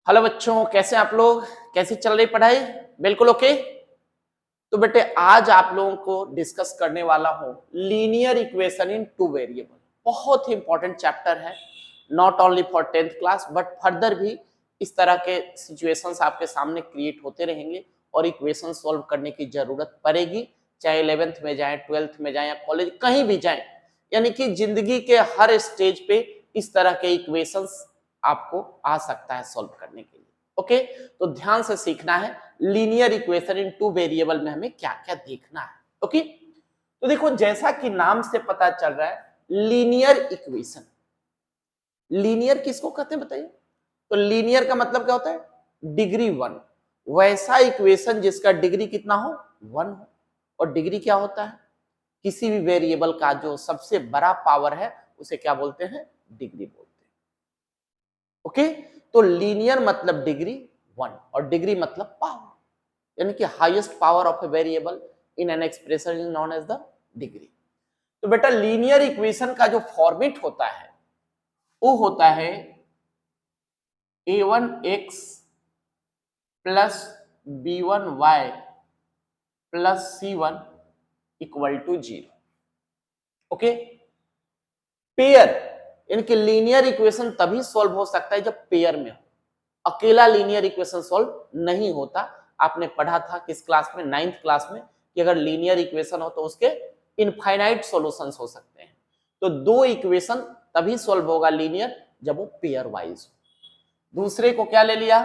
Hello बच्चों, कैसे आप लोग? कैसी चल रही पढ़ाई? बिल्कुल ओके। तो बेटे आज आप लोगों को डिस्कस करने वाला हूं linear equation in two variable. बहुत ही इंपॉर्टेंट चैप्टर है, not only for 10th class but further भी इस तरह के सिचुएशंस आपके सामने क्रिएट होते रहेंगे और इक्वेशन सॉल्व करने की जरूरत पड़ेगी, चाहे 11th में जाए, 12th में जाए या कॉलेज कहीं भी जाए। यानी कि जिंदगी के हर स्टेज पे इस तरह के इक्वेशंस आपको आ सकता है सॉल्व करने के लिए। ओके, तो ध्यान से सीखना है linear equation in two variable में हमें क्या क्या देखना है। ओके, तो देखो जैसा कि नाम से पता चल रहा है लीनियर इक्वेशन। लीनियर किसको कहते हैं बताइए? तो लीनियर का मतलब क्या होता है? डिग्री 1। वैसा इक्वेशन जिसका डिग्री कितना हो? 1 हो। और डिग्री क्या होता है? किसी भी वेरिएबल का जो सबसे बड़ा पावर है उसे क्या बोलते हैं? डिग्री बोलते हैं। ओके, तो लीनियर मतलब डिग्री 1 और डिग्री मतलब पावर, यानी कि highest power of a variable in an expression is known as the degree. तो बेटा लीनियर इक्वेशन का जो फॉर्मेट होता है वो होता है a1x plus b1y plus c1 equal to 0। Okay, pair यानी कि लीनियर इक्वेशन तभी सॉल्व हो सकता है जब पेयर में हो। अकेला लीनियर इक्वेशन सॉल्व नहीं होता। आपने पढ़ा था किस क्लास में? 9th क्लास में, कि अगर लीनियर इक्वेशन हो तो उसके इनफाइनाइट सॉल्यूशंस हो सकते हैं। तो दो इक्वेशन तभी सॉल्व होगा लीनियर जब वो पेयर वाइज हो। दूसरे को क्या ले लिया?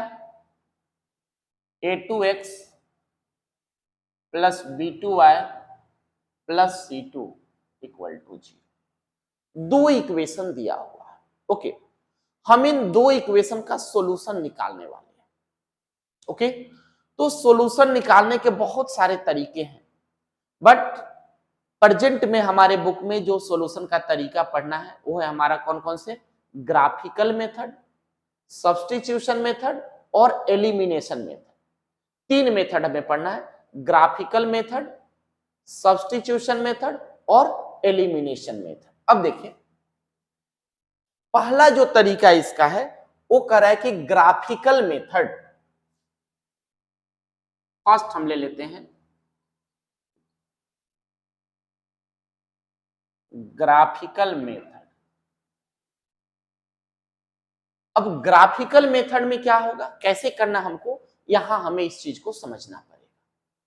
a2x plus b2y plus c2 equal to 0। दो इक्वेशन दिया हुआ है। ओके, हम इन दो इक्वेशन का सॉल्यूशन निकालने वाले हैं। ओके, तो सॉल्यूशन निकालने के बहुत सारे तरीके हैं, बट प्रेजेंट में हमारे बुक में जो सॉल्यूशन का तरीका पढ़ना है वो है हमारा कौन कौन से? ग्राफिकल मेथड, सब्स्टिट्यूशन मेथड और एलिमिनेशन मेथड। तीन मेथड हमें पढ़ना है, ग्राफिकल मेथड, सब्स्टिट्यूशन मेथड और एलिमिनेशन मेथड। अब देखिए पहला जो तरीका इसका है वो कह रहा है कि ग्राफिकल मेथड। फर्स्ट हम ले लेते हैं ग्राफिकल मेथड। अब ग्राफिकल मेथड में क्या होगा, कैसे करना हमको, यहां हमें इस चीज को समझना पड़ेगा।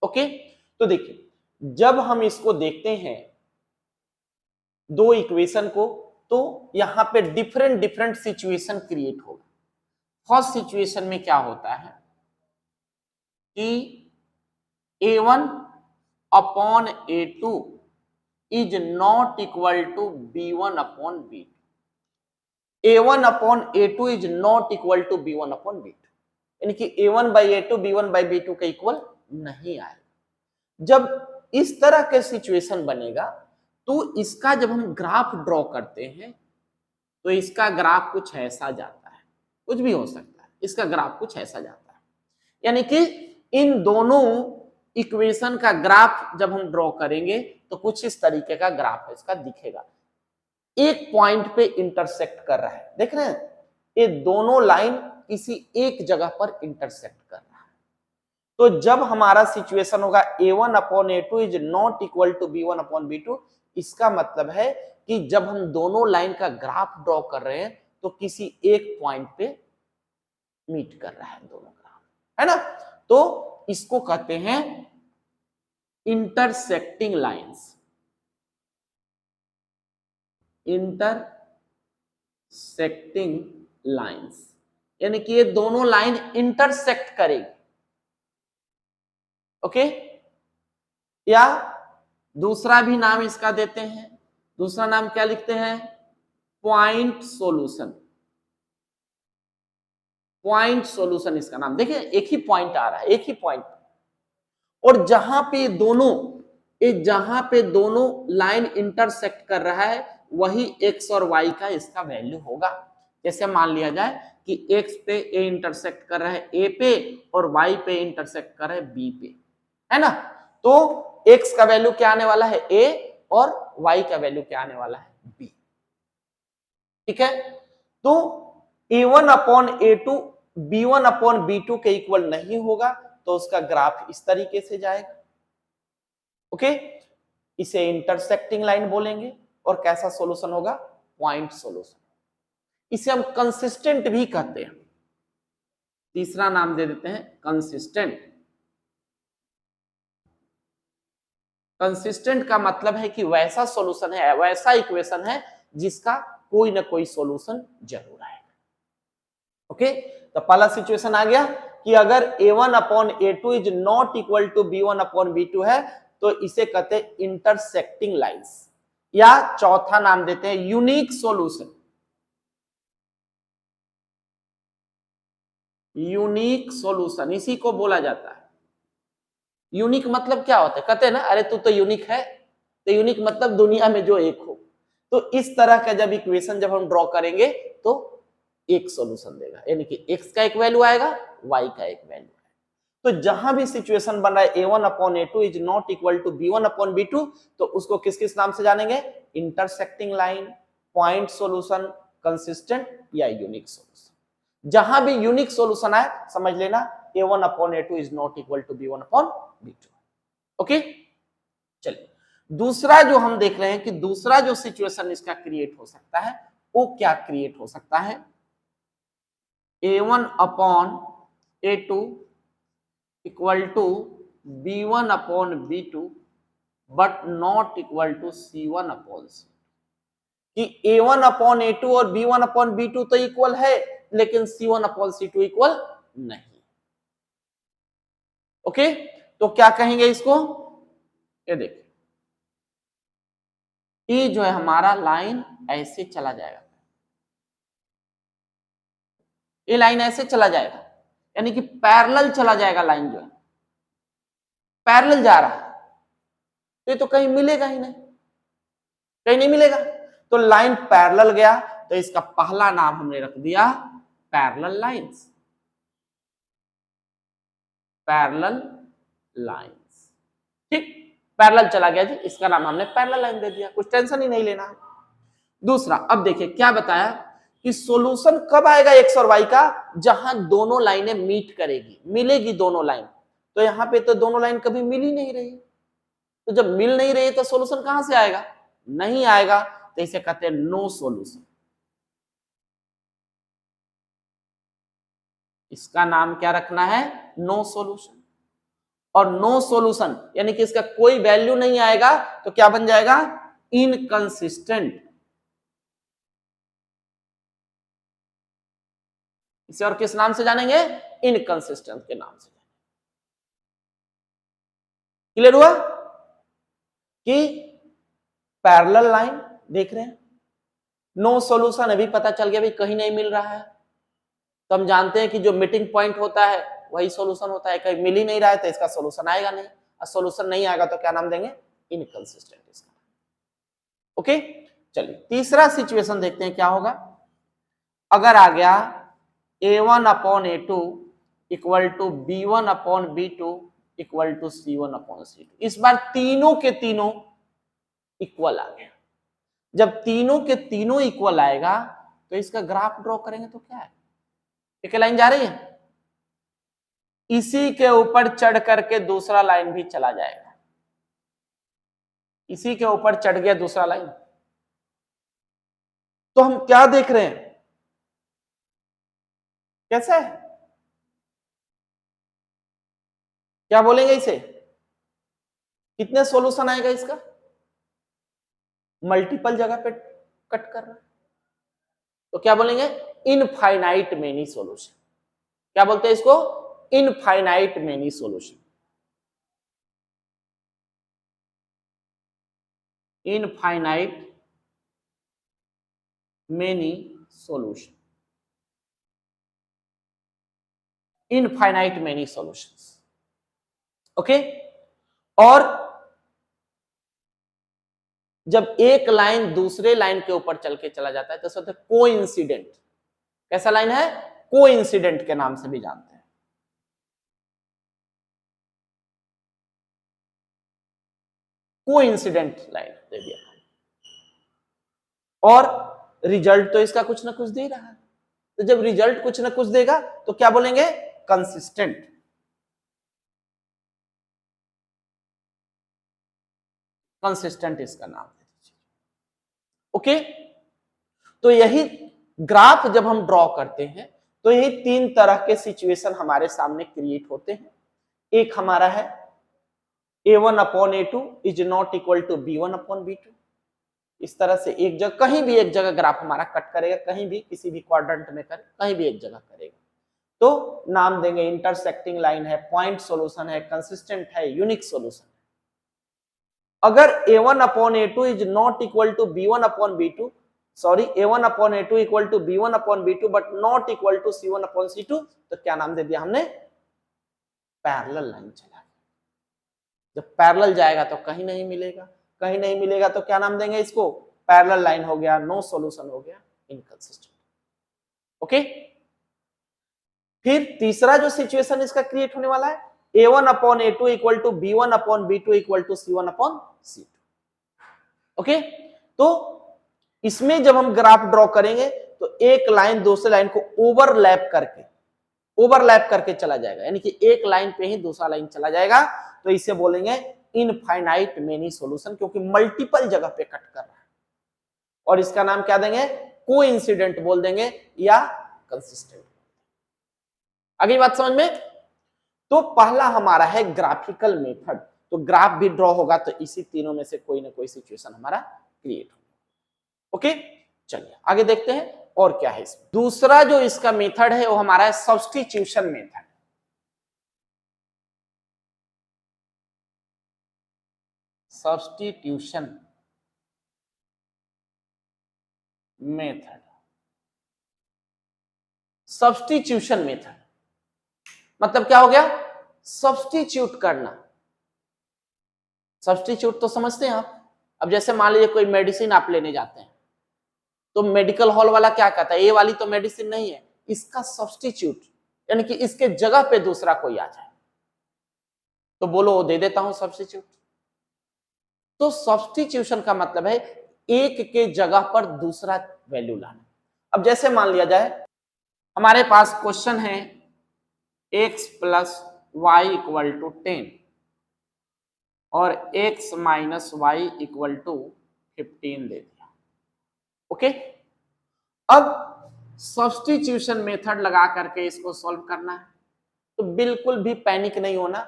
ओके, तो देखिए जब हम इसको देखते हैं दो इक्वेशन को, तो यहां पे डिफरेंट डिफरेंट सिचुएशन क्रिएट होगा। फर्स्ट सिचुएशन में क्या होता है कि a1 upon a2 is not equal to b1 upon b2। a1 upon a2 is not equal to b1 upon b2, यानी कि a1 by a2 b1 by b2 का equal नहीं आएगा। जब इस तरह के सिचुएशन बनेगा तो इसका जब हम ग्राफ ड्रॉ करते हैं तो इसका ग्राफ कुछ ऐसा जाता है, कुछ भी हो सकता है, इसका ग्राफ कुछ ऐसा जाता है। यानी कि इन दोनों इक्वेशन का ग्राफ जब हम ड्रॉ करेंगे तो कुछ इस तरीके का ग्राफ इसका दिखेगा। एक पॉइंट पे इंटरसेक्ट कर रहा है, देख रहे हैं ये दोनों लाइन किसी एक जगह पर इंटरसेक्ट कर रहा है। तो जब हमारा सिचुएशन होगा a1 upon a2 is not equal to b1 upon b2, इसका मतलब है कि जब हम दोनों लाइन का ग्राफ ड्रॉ कर रहे हैं तो किसी एक पॉइंट पे मीट कर रहा है दोनों ग्राफ, है ना। तो इसको कहते हैं इंटरसेक्टिंग लाइंस। इंटरसेक्टिंग लाइंस यानी कि ये दोनों लाइन इंटरसेक्ट करेगी। ओके, या दूसरा भी नाम इसका देते हैं, दूसरा नाम क्या लिखते हैं? Point solution. पॉइंट सॉल्यूशन इसका नाम। देखिए एक ही पॉइंट आ रहा है, एक ही पॉइंट, और जहां पे दोनों लाइन इंटरसेक्ट कर रहा है वही x और y का इसका वैल्यू होगा। जैसे मान लिया जाए कि x पे a इंटरसेक्ट कर रहा है a पे और y पे इंटरसेक्ट कर रहा है b पे, है ना। तो x का वैल्यू क्या आने वाला है? a, और y का वैल्यू क्या आने वाला है? b। ठीक है, तो a1 upon a2 B1 upon B2 के इक्वल नहीं होगा तो उसका ग्राफ इस तरीके से जाएगा। ओके, इसे इंटरसेक्टिंग लाइन बोलेंगे और कैसा सॉल्यूशन होगा, पॉइंट सॉल्यूशन। इसे हम कंसिस्टेंट भी कहते हैं, तीसरा नाम दे देते हैं कंसिस्टेंट। कंसिस्टेंट का मतलब है कि वैसा सॉल्यूशन है, वैसा इक्वेशन है जिसका कोई ना कोई सॉल्यूशन जरूर आएगा। ओके, तो पहला सिचुएशन आ गया कि अगर a1 upon a2 is not equal to b1 upon b2 है तो इसे कहते हैं इंटरसेक्टिंग लाइंस, या चौथा नाम देते हैं यूनिक सॉल्यूशन। यूनिक सॉल्यूशन इसी को बोला जाता है। यूनिक मतलब क्या होता है, कहते हैं ना अरे तू तो यूनिक है, तो यूनिक मतलब दुनिया में जो एक हो। तो इस तरह का जब इक्वेशन जब हम ड्रॉ करेंगे तो एक सॉल्यूशन देगा, यानी कि x का एक वैल्यू आएगा, y का एक वैल्यू आएगा। तो जहां भी सिचुएशन बन रहा है a1 upon a2 is not equal to b1 upon b2, तो उसको किस किस नाम से जानेंगे, intersecting line, point solution, consistent या यूनिक सॉल्यूशन। जहां भी यूनिक सॉल्यूशन आए समझ लेना a1 upon a2 is not equal to b1 upon b2। Okay, चलिए दूसरा जो हम देख रहे हैं कि दूसरा जो सिचुएशन इसका क्रिएट हो सकता है वो क्या क्रिएट हो सकता है, a1 upon a2 equal to b1 upon b2 but not equal to c1 upon c, कि a1 अपॉन a2 और b1 अपॉन b2 तो इक्वल है लेकिन c1 अपॉन c2 इक्वल नहीं। ओके, तो क्या कहेंगे इसको, ये देखिए ये जो है हमारा लाइन ऐसे चला जाएगा, ये लाइन ऐसे चला जाएगा, यानी कि पैरेलल चला जाएगा, लाइन जो है पैरेलल जा रहा है, तो ये तो कहीं मिलेगा ही नहीं, कहीं नहीं मिलेगा। तो लाइन पैरेलल गया तो इसका पहला नाम हमने रख दिया पैरेलल लाइंस, पैरेलल लाइंस। ठीक, पैरेलल चला गया जी, इसका नाम हमने पैरेलल लाइन दे दिया, कुछ टेंशन ही नहीं लेना। दूसरा, अब देखिए क्या बताया कि सॉल्यूशन कब आएगा एक्स और वाई का, जहां दोनों लाइनें मीट करेगी, मिलेगी दोनों लाइन। तो यहां पे तो दोनों लाइन कभी मिल ही नहीं रही, तो जब मिल नहीं रही तो सॉल्यूशन कहां से आएगा, नहीं आएगा, तो इसे कहते हैं नो सॉल्यूशन। इसका नाम क्या रखना है, नो सॉल्यूशन। और नो सॉल्यूशन यानी कि इसका कोई वैल्यू नहीं आएगा तो क्या बन जाएगा, इनकंसिस्टेंट। इसे और किस नाम से जानेंगे, इनकंसिस्टेंट के नाम से। क्लियर हुआ कि पैरेलल लाइन देख रहे हैं, नो सॉल्यूशन अभी पता चल गया भाई कहीं नहीं मिल रहा है, तो हम जानते हैं कि जो मीटिंग पॉइंट होता है वही सॉल्यूशन होता है, कहीं मिल ही नहीं रहा है तो इसका सॉल्यूशन आएगा नहीं, और सॉल्यूशन नहीं आएगा तो क्या नाम देंगे, इनकंसिस्टेंट इसका। ओके, चलिए तीसरा सिचुएशन देखते हैं क्या होगा। अगर आ गया a1 upon a2 equal to b1 upon b2 equal to c1 upon c2, इस बार तीनों के तीनों इक्वल आ गया। जब तीनों के तीनों इक्वल आएगा तो इसका ग्राफ ड्रॉ करेंगे तो क्या है, एक लाइन जा रही है, इसी के ऊपर चढ़ करके दूसरा लाइन भी चला जाएगा, इसी के ऊपर चढ़ गया दूसरा लाइन। तो हम क्या देख रहे हैं, कैसा है, क्या बोलेंगे इसे, कितने सॉल्यूशन आएगा इसका, मल्टीपल जगह पे कट कर रहा है, तो क्या बोलेंगे, इनफाइनाइट मेनी सॉल्यूशन। क्या बोलते हैं इसको, infinite many solution, infinite many solution, infinite many solutions. Okay, और जब एक लाइन दूसरे लाइन के ऊपर चल के चला जाता है तो उसको कोइंसिडेंट, कैसा लाइन है, कोइंसिडेंट के नाम से भी जानते हैं। कोइंसिडेंट लाइन दे दिया, और रिजल्ट तो इसका कुछ ना कुछ दे रहा है, तो जब रिजल्ट कुछ ना कुछ देगा तो क्या बोलेंगे, कंसिस्टेंट। कंसिस्टेंट इसका नाम दे दीजिए। ओके, तो यही ग्राफ जब हम ड्रॉ करते हैं तो यही तीन तरह के सिचुएशन हमारे सामने क्रिएट होते हैं। एक हमारा है a1 upon a2 is not equal to b1 upon b2। इस तरह से एक जगह, कहीं भी एक जगह ग्राफ हमारा कट करेगा, कहीं भी किसी भी क्वाड्रेंट में करे, कहीं भी एक जगह करेगा, तो नाम देंगे इंटरसेक्टिंग लाइन है, पॉइंट सॉल्यूशन है, कंसिस्टेंट है, यूनिक सॉल्यूशन। अगर a1 upon a2 is not equal to b1 upon b2, sorry a1 upon a2 equal to b1 upon b2 but not equal to c1 upon c2, तो क्या नाम दे दिया हमने, parallel line चला। जब parallel जाएगा तो कहीं नहीं मिलेगा, कहीं नहीं मिलेगा तो क्या नाम देंगे इसको, पैरेलल लाइन हो गया, नो सॉल्यूशन हो गया, इनकंसिस्टेंट। ओके, फिर तीसरा जो सिचुएशन इसका क्रिएट होने वाला है, a1 upon a2 equal to b1 upon b2 equal to c1 upon c2। Okay, तो इसमें जब हम ग्राफ ड्रॉ करेंगे तो एक लाइन दूसरे लाइन को ओवरलैप करके चला जाएगा, यानी कि एक लाइन पे ही दूसरा लाइन चला जाएगा, तो इसे बोलेंगे इनफाइनाइट मेनी सॉल्यूशन, क्योंकि मल्टीपल जगह पे कट कर रहा है। और इसका नाम क्या देंगे, कोइंसिडेंट बोल देंगे या कंसिस्टेंट। अगली बात समझ में। तो पहला हमारा है ग्राफिकल मेथड, तो ग्राफ भी ड्रॉ होगा तो इसी तीनों में से कोई ना कोई सिचुएशन हमारा क्रिएट होगा। ओके, चलिए आगे देखते हैं और क्या है इसमें। दूसरा जो इसका मेथड है वो हमारा है substitution method. Substitution method, substitution method मतलब क्या हो गया, सब्स्टिट्यूट करना। सब्स्टिट्यूट तो समझते हैं आप। अब जैसे मान लीजिए कोई मेडिसिन आप लेने जाते हैं, तो मेडिकल हॉल वाला क्या कहता है, ये वाली तो मेडिसिन नहीं है, इसका सब्स्टिट्यूट, यानी कि इसके जगह पे दूसरा कोई आ जाए, तो बोलो वो दे देता हूं सब्स्टिट्यूट। तो सब्स्टिट्यूशन का मतलब है एक के जगह पर दूसरा वैल्यू लाना। अब जैसे मान लिया जाए हमारे पास क्वेश्चन है x plus y equal to 10 और x minus y equal to 15 दे दिया। ओके, अब सब्स्टिट्यूशन मेथड लगा करके इसको सॉल्व करना है, तो बिल्कुल भी पैनिक नहीं होना।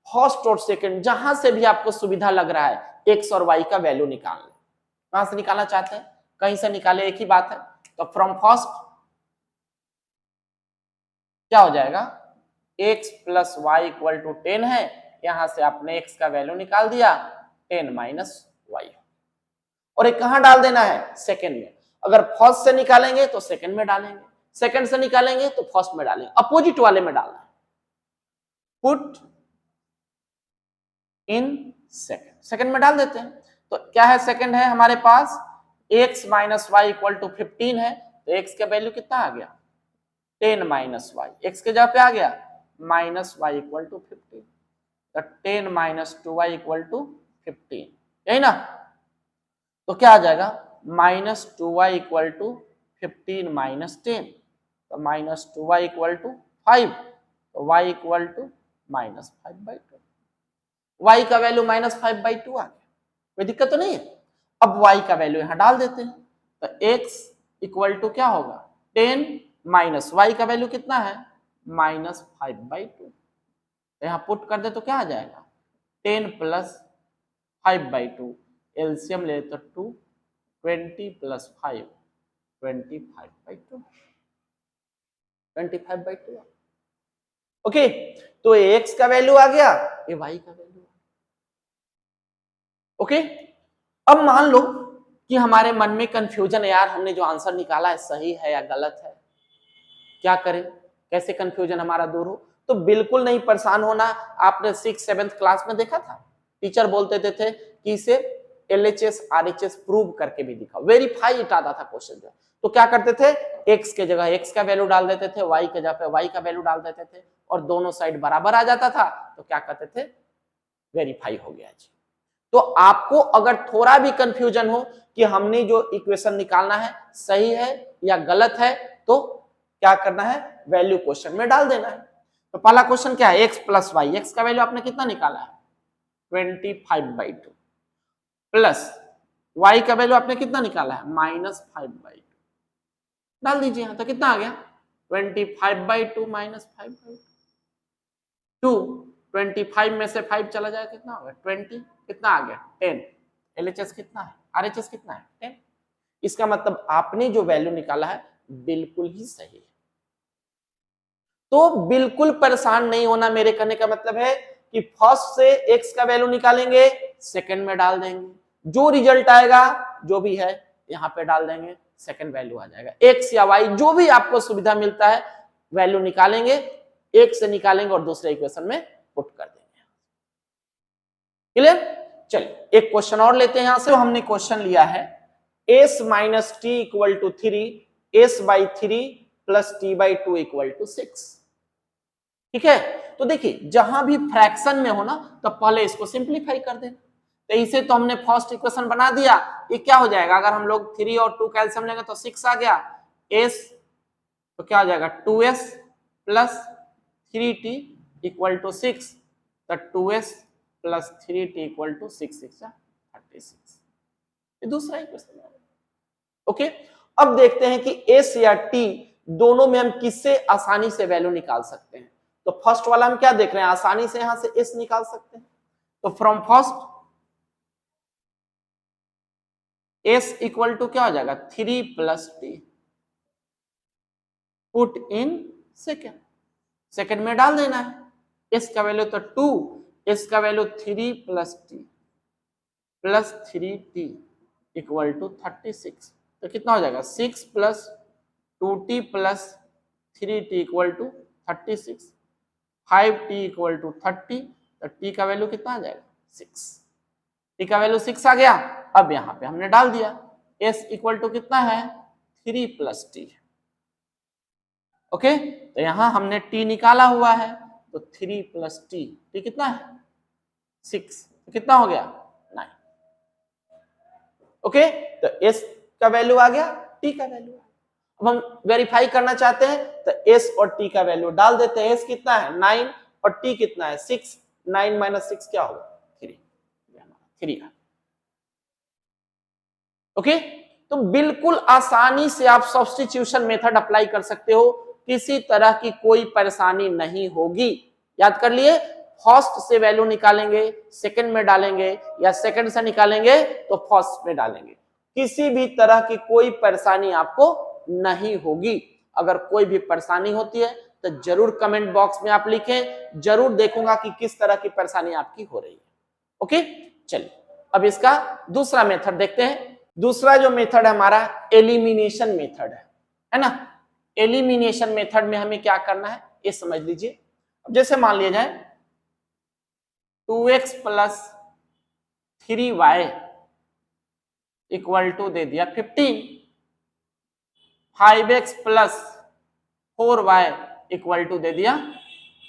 फर्स्ट और सेकंड जहां से भी आपको सुविधा लग रहा है x और y का वैल्यू निकाल लें। कहां से निकालना चाहते हैं, कहीं से निकाले, एक ही बात है। तो फ्रॉम फर्स्ट क्या हो जाएगा, x plus y equal to 10 है, यहां से आपने x का वैल्यू निकाल दिया 10 माइनस वाई, और एक कहां डाल देना है, सेकंड में। अगर फर्स्ट से निकालेंगे तो सेकंड में डालेंगे, सेकंड से निकालेंगे तो फर्स्ट में डालेंगे, अपोजिट वाले में डालना है। पुट इन सेकंड, सेकंड में डाल देते हैं। तो क्या है, सेकंड है हमारे पास x minus y equal to 15 है, तो x का वैल्यू कितना आ गया, 10 माइनस वाई, x के जगह पे आ गया माइनस वाई इक्वल टू 15, तो 10 माइनस 2y इक्वल टू 15, यही ना। तो क्या आ जाएगा, minus 2y equal to 15 minus 10, तो माइनस 2y इक्वल टू 5, तो y equal to minus 5/2। y का वैल्यू माइनस 5/2 आ गया, कोई दिक्कत तो नहीं है। अब y का वैल्यू यहां डाल देते हैं, तो x इक्वल टू क्या होगा, 10 माइनस y का वैल्यू कितना है, माइनस 5/2। यहां पुट कर दे तो क्या आ जाएगा, 10 प्लस 5/2, एलसीएम ले तो 2, 20 प्लस 5, 25/2, 25/2। ओके, तो x का वैल्यू आ गया, ये y का वैल्यू। ओके, अब मान लो कि हमारे मन में कंफ्यूजन है, यार हमने जो आंसर निकाला है सही है या गलत है, क्या करें, कैसे कंफ्यूजन हमारा दूर हो। तो बिल्कुल नहीं परेशान होना। आपने 6th-7th क्लास में देखा था, टीचर बोलते थे कि इसे LHS RHS प्रूव करके भी दिखाओ, वेरीफाई इट आता था क्वेश्चन जो। तो क्या करते थे, x के जगह x का वैल्यू डाल देते थे, y के जगह पे y का वैल्यू डाल देते थे, और दोनों साइड बराबर आ जाता था, तो क्या कहते थे, वेरीफाई हो गया जी। तो आपको अगर थोड़ा भी कंफ्यूजन हो कि हमने जो इक्वेशन निकालना है सही है या गलत है, तो क्या करना है, वैल्यू क्वेश्चन में डाल देना है। तो पहला क्वेश्चन क्या है, x प्लस वाई, एक्स का वैल्यू आपने कितना निकाला है 25/2 प्लस y का वैल्यू आपने कितना निकाला है -5/2, डाल दीजिए यहां, तो कितना आ गया 25/2 -5/2, 25 में से 5 चला जाएगा कितना होगा 20, कितना आ गया 10, LHS कितना है, RHS कितना है 10। इसका मतलब आपने जो वैल्यू निकाला है बिल्कुल ही सही है। तो बिल्कुल परेशान नहीं होना, मेरे कहने का मतलब है कि फर्स्ट से x का वैल्यू निकालेंगे, सेकंड में डाल देंगे, जो रिजल्ट आएगा जो भी है यहां पे डाल देंगे, सेकंड वैल्यू आ जाएगा, x या y जो भी आपको सुविधा मिलता है वैल्यू निकालेंगे, एक से निकालेंगे और दूसरे इक्वेशन में पुट कर देंगे। क्लियर? चलिए एक क्वेश्चन और लेते हैं यहां से। तो हमने क्वेश्चन लिया है s minus t equal to 3, s/3 plus t/2 equal to 6। ठीक है, तो देखिए जहां भी फ्रैक्शन में हो ना तो पहले इसको सिंप्लीफाई कर देना। तो इसे तो हमने फर्स्ट इक्वेशन बना दिया, ये क्या हो जाएगा, अगर हम लोग 3 और 2 कैल्सियम लेंगे तो 6 आ गया, s तो क्या हो जाएगा 2s plus 3t equal to 6, तो 2s plus 3t equal to 6 36। ये दूसरा इक्वेशन है। ओके, अब देखते हैं कि s या t दोनों में हम किससे आसानी से वैल्यू निकाल सकते हैं। तो फर्स्ट वाला हम क्या देख रहे हैं, आसानी से यहां से s निकाल सकते हैं। तो from first s equal to क्या हो जाएगा 3 plus t, put in second, second में डाल देना है, s का वैल्यू तो 2, s का value 3 plus t plus 3t equal to 36। तो कितना हो जाएगा 6 plus 2t plus 3t equal to 36, 5t equal to 30, तो t का वैल्यू कितना आ जाएगा 6, t का वैल्यू 6 आ गया। अब यहां पे हमने डाल दिया s इक्वल टू कितना है 3 प्लस t। ओके, तो यहां हमने t निकाला हुआ है, तो 3 प्लस t कितना है 6, तो कितना हो गया 9। ओके, तो s का वैल्यू आ गया, t का वैल्यू। अब हम वेरीफाई करना चाहते हैं तो s और t का वैल्यू डाल देते हैं, s कितना है 9 और t कितना है 6, 9 माइनस 6 क्या होगा 3। ओके, तो बिल्कुल आसानी से आप सब्स्टिट्यूशन मेथड अप्लाई कर सकते हो, किसी तरह की कोई परेशानी नहीं होगी। याद कर लिए, फर्स्ट से वैल्यू निकालेंगे सेकंड में डालेंगे, या सेकंड से निकालेंगे तो फर्स्ट में डालेंगे, किसी भी तरह की कोई परेशानी आपको नहीं होगी। अगर कोई भी परेशानी होती है तो जरूर कमेंट बॉक्स में आप लिखें, जरूर देखूंगा कि किस तरह की परेशानी आपकी हो रही है। ओके, चलिए अब इसका दूसरा मेथड देखते हैं। दूसरा जो मेथड है हमारा एलिमिनेशन मेथड है ना। एलिमिनेशन मेथड में हमें क्या करना है ये समझ लीजिए। अब जैसे मान लिया जाए 2x plus 3y equal to दे दिया 15, 5x plus 4y equal to दे दिया,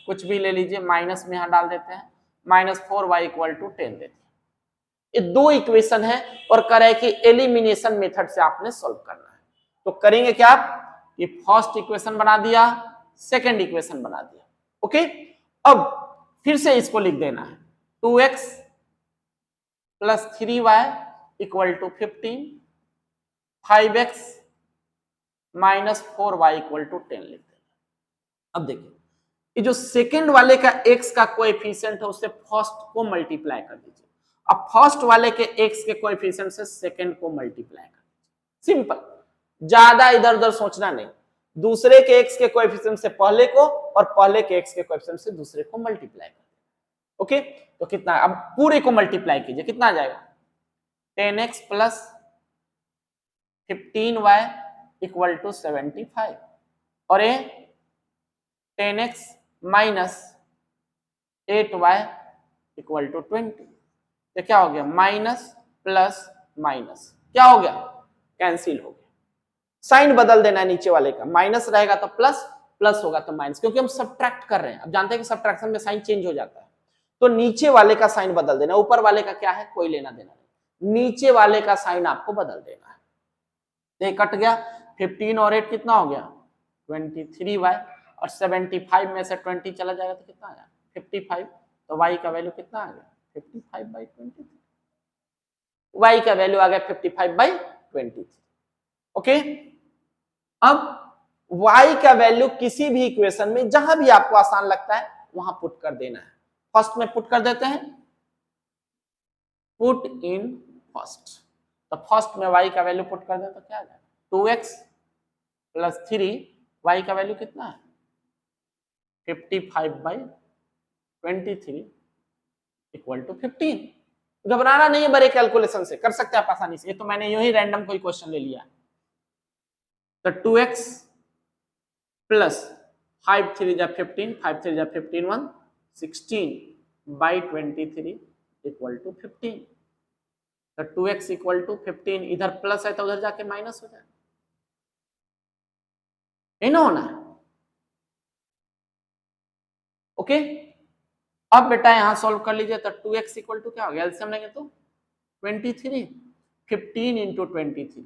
कुछ भी ले लीजिए, माइनस में यहां डाल देते हैं, -4y इक्वल टू 10 दे दिया। ये दो इक्वेशन है और कह रहे हैं कि एलिमिनेशन मेथड से आपने सॉल्व करना है। तो करेंगे क्या आप, ये फर्स्ट इक्वेशन बना दिया, सेकंड इक्वेशन बना दिया। ओके, अब फिर से इसको लिख देना है 2x plus 3y equal to 15, 5x minus 4y equal to 10 लिख देना। अब देखिए ये जो सेकंड वाले का x का कोएफिशिएंट है उससे फर्स्ट को मल्टीप्लाई कर दीजिए। अब फर्स्ट वाले के x के कोएफिशिएंट से सेकंड को मल्टीप्लाई कर दीजिए। सिंपल, ज्यादा इधर उधर सोचना नहीं। दूसरे के x के कोएफिशिएंट से पहले को और पहले के x के कोएफिशिएंट से दूसरे को मल्टीप्लाई कर। ओके, तो कितना, अब पूरे को मल्टीप्लाई कीजिए, कितना आ जाएगा 10x plus 15y equal to 75, और ये 10x minus 8y equal to 20। तो क्या हो गया माइनस प्लस माइनस क्या हो गया कैंसिल हो गया। साइन बदल देना है नीचे वाले का, माइनस रहेगा तो प्लस, प्लस होगा तो माइनस, क्योंकि हम सब्ट्रैक्ट कर रहे हैं। अब जानते हैं कि सब्ट्रैक्शन में साइन चेंज हो जाता है, तो नीचे वाले का साइन बदल देना, ऊपर वाले का क्या है कोई लेना देना नहीं, नीचे वाले का साइन आपको बदल देना है। कट गया 15 और 8 कितना हो गया 23y, और 75 में से 20 चला जाएगा तो कितना आ जाएगा 55, तो y का वैल्यू कितना आ गया 55/23, y का वैल्यू आ गया 55/23। ओके, अब y का वैल्यू किसी भी इक्वेशन में जहां भी आपको आसान लगता है वहां पुट कर देना है। फर्स्ट में पुट कर देते हैं, पुट इन फर्स्ट, तो फर्स्ट में y का वैल्यू पुट कर दे तो क्या आ जाएगा 2x + 3, y का वैल्यू कितना है 55/23 इक्वल टू 15। घबराना नहीं है, बड़े कैलकुलेशन से कर सकते हैं आप आसानी से, ये तो मैंने यूं ही रैंडम कोई क्वेश्चन ले लिया। तो 2x + 5 3 जा 15, 5 3 जा 15 1 16/23 इक्वल टू 15। तो 2x इक्वल टू 15, इधर प्लस है तो उधर जाके माइनस हो जाए, नहीं ना होना है। ओके, अब बेटा यहां सॉल्व कर लीजिए, तो 2x इक्वल टू क्या हो गया, एलसीएम लेंगे तो 23, 15 × 23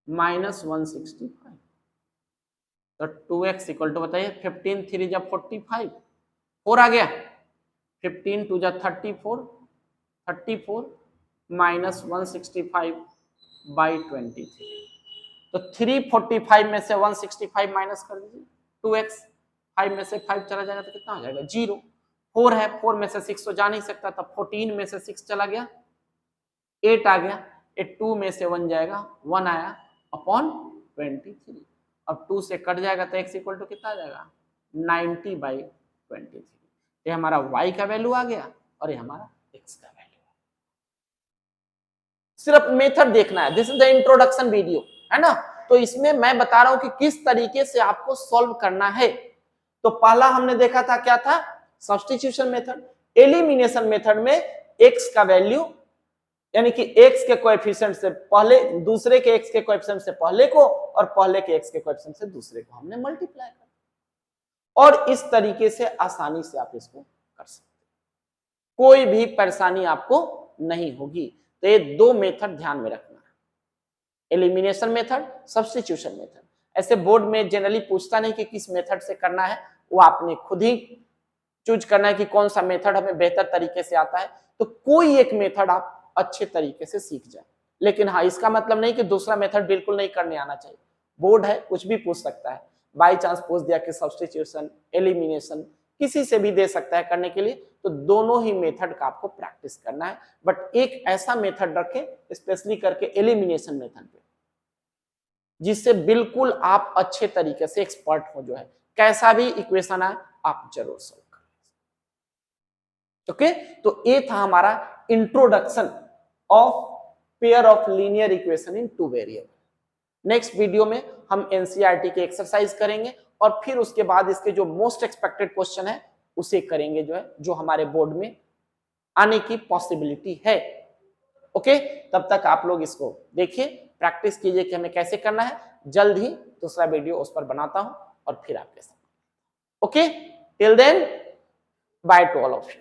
-165, तो 2x इक्वल टू बताइए 15 3 जब 45, 4 आ गया, 15 2 जा 34 -165/23, तो 345 में से 165 माइनस कर दीजिए, 2x 5 में से 5 चला जाएगा तो कितना आ जाएगा 0, 4 है, 4 में से 6 तो जा नहीं सकता, तब 14 में से 6 चला गया, 8 आ गया, 2 में से 1 जाएगा, 1 आया अपॉन 23, अब 2 से कट जाएगा तो x इक्वल टू कितना आ जाएगा 90/23। ये हमारा y का वैल्यू आ गया और ये हमारा x का वैल्यू। सिर्फ मेथड देखना है, this is the introduction video, है ना। तो इसमें मैं बता रहा हूं कि किस तरीके से आपको सॉल्व करना है। तो पहला हमने देखा था क्या था, सब्स्टिट्यूशन मेथड। एलिमिनेशन मेथड में x का वैल्यू यानी कि x के कोएफिशिएंट से पहले दूसरे के x के कोएफिशिएंट से पहले को और पहले के x के कोएफिशिएंट से दूसरे को हमने मल्टीप्लाई कर, और इस तरीके से आसानी से आप इसको कर सकते, कोई भी परेशानी आपको नहीं होगी। तो ये दो मेथड ध्यान में रखना है, एलिमिनेशन मेथड, सब्स्टिट्यूशन मेथड। ऐसे बोर्ड में जनरली पूछता नहीं कि किस मेथड से करना है, वो आपने खुद ही चूज करना है कि कौन सा मेथड हमें बेहतर तरीके से आता है। तो कोई एक मेथड आप अच्छे तरीके से सीख जाए, लेकिन हाँ इसका मतलब नहीं कि दूसरा मेथड बिल्कुल नहीं करने आना चाहिए। बोर्ड है, कुछ भी पूछ सकता है, बाई चांस पूछ दिया कि सब्स्टिट्यूशन, एलिमिनेशन, किसी से भी दे सकता है करने के लिए। तो दोनों ही मेथड का आपको प्रैक्टिस करना है, बट एक ऐसा मेथड रखें स्पेशली करके एलिमिनेशन मेथड पे, जिससे बिल्कुल आप अच्छे तरीके से एक्सपर्ट हो, जो है कैसा भी इक्वेशन आए आप जरूर सॉल्व करें। ओके, तो ये था हमारा introduction of pair of linear equation in two variable. Next video में हम एनसीईआरटी के एक्सरसाइज करेंगे और फिर उसके बाद इसके जो मोस्ट एक्सपेक्टेड क्वेश्चन है उसे करेंगे, जो है जो हमारे बोर्ड में आने की पॉसिबिलिटी है। ओके, तब तक आप लोग इसको देखिए, प्रैक्टिस कीजिए कि हमें कैसे करना है। जल्द ही दूसरा वीडियो उस पर बनाता हूं और फिर आपके साथ। Okay, till then bye to all of you.